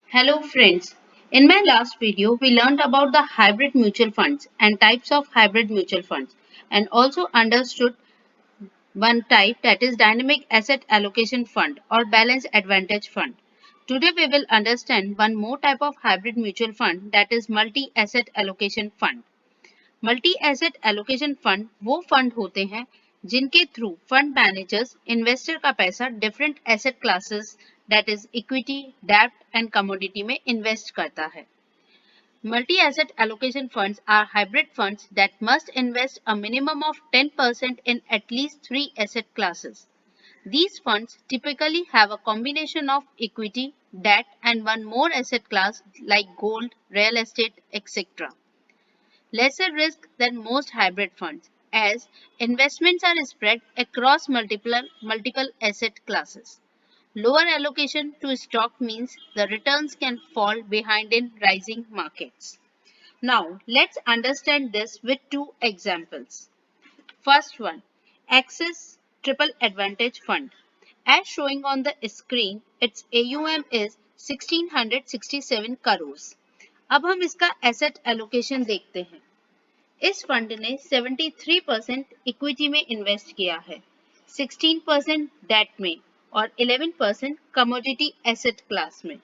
Hello friends. In my last video, we learned about the hybrid mutual funds and types of hybrid mutual funds and also understood one type, that is dynamic asset allocation fund or balance advantage fund. Today we will understand one more type of hybrid mutual fund, that is multi asset allocation fund. Multi asset allocation fund वो fund होते हैं जिनके through fund managers investor का पैसा different asset classes that is equity, डेब्ट and commodity में invest करता है. Multi asset allocation funds are hybrid funds that must invest a minimum of 10% in at least three asset classes. These funds typically have a combination of equity, debt, and one more asset class like gold, real estate, etc. Lesser risk than most hybrid funds, as investments are spread across multiple asset classes. Lower allocation to stock means the returns can fall behind in rising markets. Now, let's understand this with two examples. First one, Axis Triple Advantage Fund. As showing on the screen, its AUM is 1667 crores. अब हम इसका asset allocation देखते हैं. इस fund ने 73% equity में invest किया है, 16% डेट में और 11% कमोडिटी एसेट क्लास में.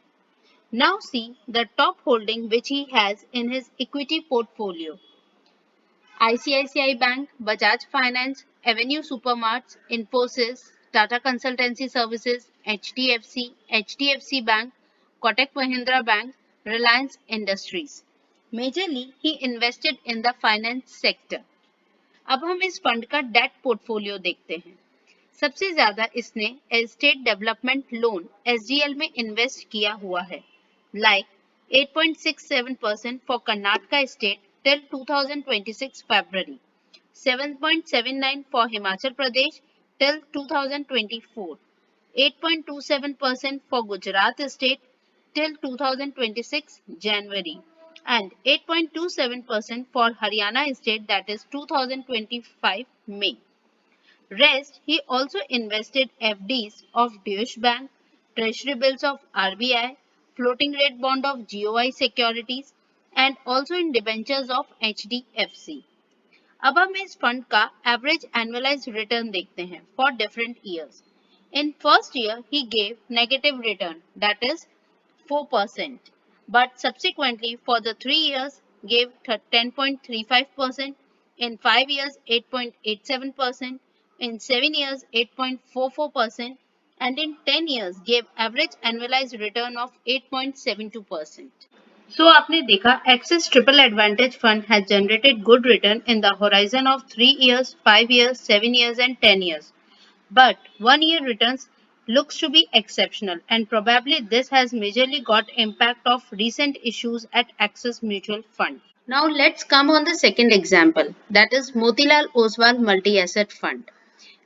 Now see the top holding which he has in his equity portfolio. ICICI Bank, Bajaj Finance, Avenue Supermarts, Infosys, Tata Consultancy Services, HDFC Bank, Kotak Mahindra Bank, Reliance Industries. Majorly, he invested in the finance sector. अब हम इस fund का date portfolio देखते हैं. सबसे ज्यादा इसने estate development loan SDL में इन्वेस्ट किया हुआ है, like 8.67% for Karnataka state till 2026 February, 7.79 for Himachal Pradesh till 2024, 8.27% for Gujarat state till 2026 January, and 8.27% for Haryana state, that is 2025 May. Rest, he also invested FDs of Deutsche Bank, treasury bills of RBI, floating rate bond of GOI securities, and also in debentures of HDFC. अब हम इस fund का average annualised return देखते हैं for different years. In first year he gave negative return, that is 4%, but subsequently for the 3 years gave 10.35%, in 5 years 8.87%, in 7 years 8.44%, and in 10 years gave average annualized return of 8.72%. So आपने देखा Axis Triple Advantage Fund has generated good return in the horizon of 3 years, 5 years, 7 years and 10 years. But 1 year returns looks to be exceptional, and probably this has majorly got impact of recent issues at Axis Mutual Fund. Now let's come on the second example, that is Motilal Oswal Multi Asset Fund.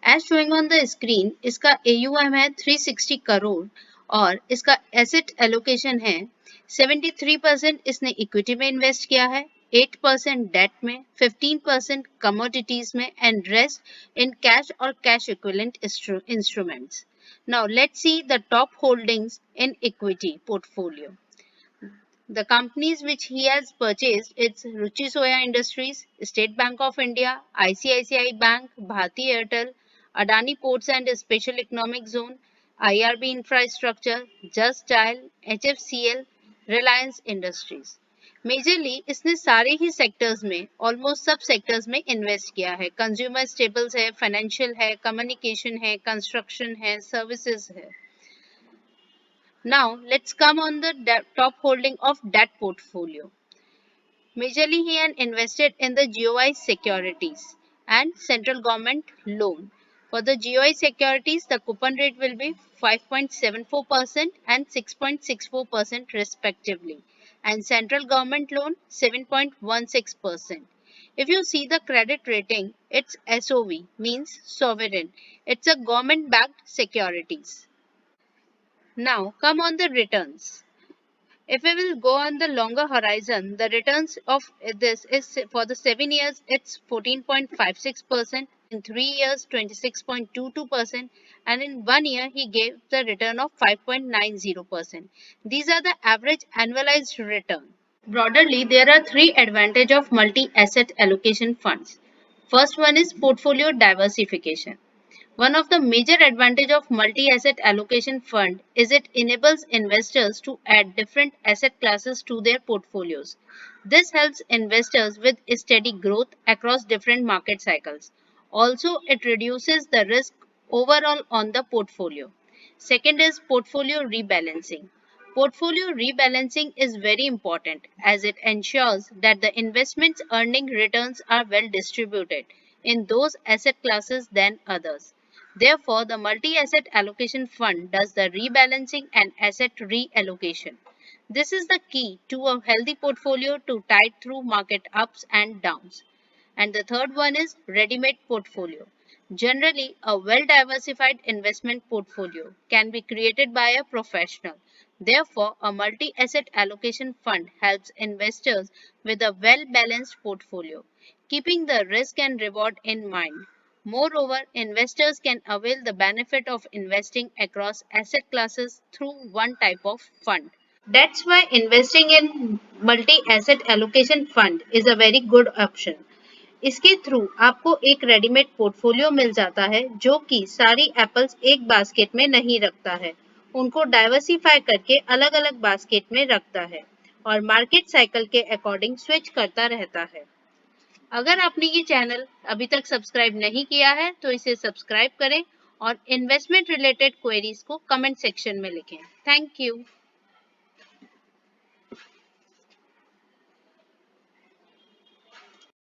As showing on the screen, इसका AUM है 360 करोड़ और इसका asset allocation है 73% इसने equity में invest किया है, 8% date में, 15% कमोडिटीज में एंड रेस्ट इन कैश और cash equivalent instruments. Now let's see the top holdings in equity portfolio. The companies which he has purchased, it's Ruchi Soya Industries, State Bank of India, ICICI Bank, Bharti Airtel, Adani Ports and Special Economic Zone, IRB Infrastructure, Just Dial, HFCL, Reliance Industries. Majorly इसने सारे ही sectors में, almost सब sectors में invest किया है. Consumer stables है, financial है, communication है, कंस्ट्रक्शन है, सर्विसेज है. Now let's come on the top holding of debt portfolio. Majorly he had invested in the GOI securities and central government loan. For the GOI securities, the coupon rate will be 5.74% and 6.64% respectively, and central government loan 7.16%. If you see the credit rating, it's SOV, means sovereign. It's a government backed securities. Now come on the returns. If we will go on the longer horizon, the returns of this is for the 7 years, it's 14.56%, in 3 years 26.22%, and in 1 year he gave the return of 5.90%. These are the average annualized return. Broadly, there are three advantages of multi-asset allocation funds. First one is portfolio diversification. One of the major advantages of multi-asset allocation fund is it enables investors to add different asset classes to their portfolios. This helps investors with steady growth across different market cycles. Also, it reduces the risk overall on the portfolio. Second is portfolio rebalancing. Portfolio rebalancing is very important as it ensures that the investment's earning returns are well distributed in those asset classes than others. Therefore, the multi-asset allocation fund does the rebalancing and asset reallocation. This is the key to a healthy portfolio to tide through market ups and downs. And the third one is ready-made portfolio. Generally, a well-diversified investment portfolio can be created by a professional. Therefore, a multi-asset allocation fund helps investors with a well-balanced portfolio, keeping the risk and reward in mind. Moreover, investors can avail the benefit of investing across asset classes through one type of fund. That's why investing in multi-asset allocation fund is a very good option. इसके through आपको एक readymade portfolio मिल जाता है जो कि सारी apples एक basket में नहीं रखता है, उनको डाइवर्सिफाई करके अलग अलग बास्केट में रखता है और मार्केट साइकिल के अकॉर्डिंग स्विच करता रहता है। अगर आपने ये चैनल अभी तक सब्सक्राइब नहीं किया है तो इसे सब्सक्राइब करें और इन्वेस्टमेंट रिलेटेड क्वेरीज को कमेंट सेक्शन में लिखें। Thank you.